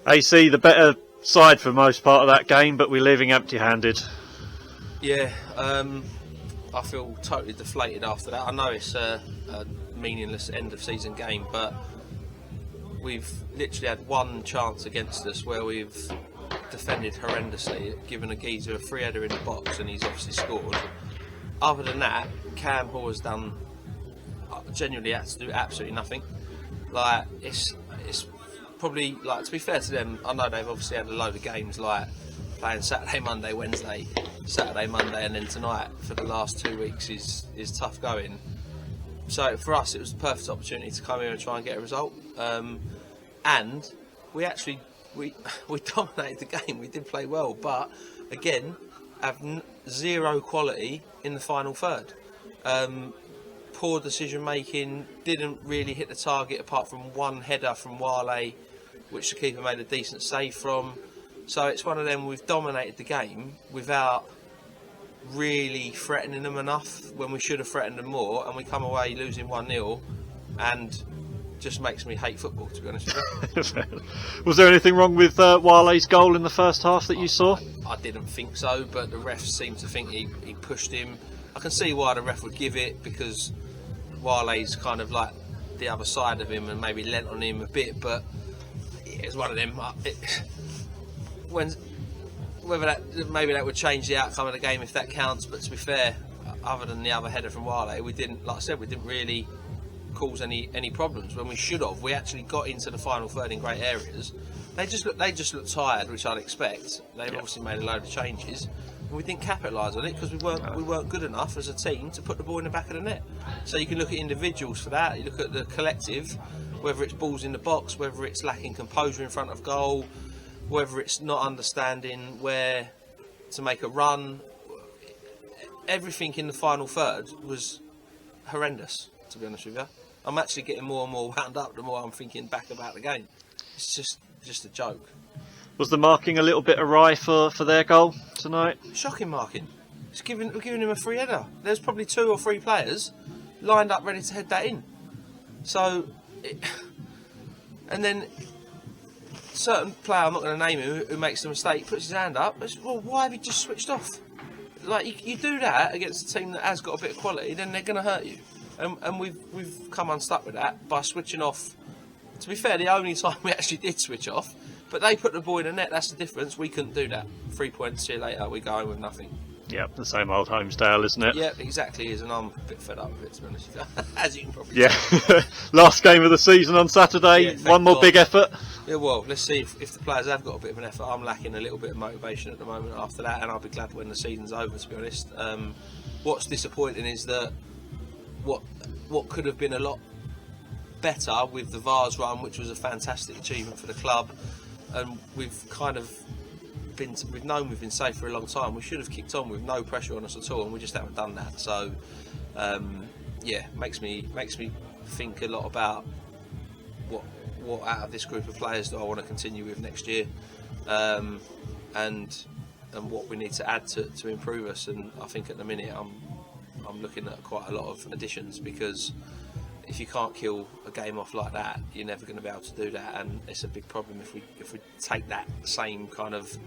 AC, the better side for most part of that game, but we're leaving empty-handed. Yeah, I feel totally deflated after that. I know it's a meaningless end of season game, but we've literally had one chance against us where we've defended horrendously, given a geezer a free header in the box, and he's obviously scored. Other than that, Cam Hall has done genuinely had to do absolutely nothing. Like it's probably, like, to be fair to them, I know they've obviously had a load of games like playing Saturday, Monday, Wednesday, Saturday, Monday, and then tonight for the last 2 weeks is tough going. So for us, it was the perfect opportunity to come here and try and get a result. And we actually we dominated the game. We did play well, but again, have zero quality in the final third. Poor decision making, didn't really hit the target apart from one header from Wale, which the keeper made a decent save from. So it's one of them, we've dominated the game without really threatening them enough when we should have threatened them more, and we come away losing 1-0, and just makes me hate football, to be honest with you. Was there anything wrong with Wale's goal in the first half that you saw? I didn't think so, but the ref seemed to think he pushed him. I can see why the ref would give it, because Wale's kind of like the other side of him and maybe leant on him a bit, but yeah, it's one of them. Maybe that would change the outcome of the game if that counts, but to be fair, other than the other header from Wale, we didn't, like I said, we didn't really cause any problems when we should have. We actually got into the final third in great areas. They just looked tired, which I'd expect. They've obviously made a load of changes, and we didn't capitalise on it because we weren't good enough as a team to put the ball in the back of the net. So you can look at individuals for that. You look at the collective, whether it's balls in the box, whether it's lacking composure in front of goal, whether it's not understanding where to make a run. Everything in the final third was horrendous, to be honest with you. I'm actually getting more and more wound up the more I'm thinking back about the game. It's just a joke. Was the marking a little bit awry for their goal tonight? Shocking marking. We're giving him a free header. There's probably 2 or 3 players lined up ready to head that in. So, and then certain player, I'm not going to name him, who makes the mistake, puts his hand up. Well, why have you just switched off? Like, you do that against a team that has got a bit of quality, then they're going to hurt you. And we've come unstuck with that by switching off. To be fair, the only time we actually did switch off, but they put the ball in the net. That's the difference. We couldn't do that. 3 points. See you later. We go home with nothing. Yep, the same old Holmesdale, isn't it? Yeah, exactly. And I'm a bit fed up with it, to be honest with you. As you can probably tell. Yeah. Last game of the season on Saturday. Yeah, one more God. big effort. Yeah, well, let's see if the players have got a bit of an effort. I'm lacking a little bit of motivation at the moment after that, and I'll be glad when the season's over, to be honest. What's disappointing is that what could have been a lot better with the Vars run, which was a fantastic achievement for the club, and we've known we've been safe for a long time. We should have kicked on with no pressure on us at all, and we just haven't done that. So yeah, makes me think a lot about what out of this group of players do I want to continue with next year, and what we need to add to improve us. And I think at the minute I'm looking at quite a lot of additions, because if you can't kill a game off like that, you're never going to be able to do that, and it's a big problem if we take that same kind of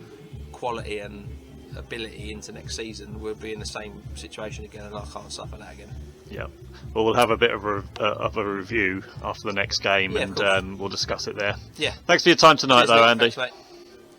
quality and ability into next season. We'll be in the same situation again, and I can't suffer that again. Yeah, well, we'll have a bit of a review after the next game, Yeah, and we'll discuss it there. Yeah. Thanks for your time tonight, Cheers, though, Nick. Andy. Thanks, mate.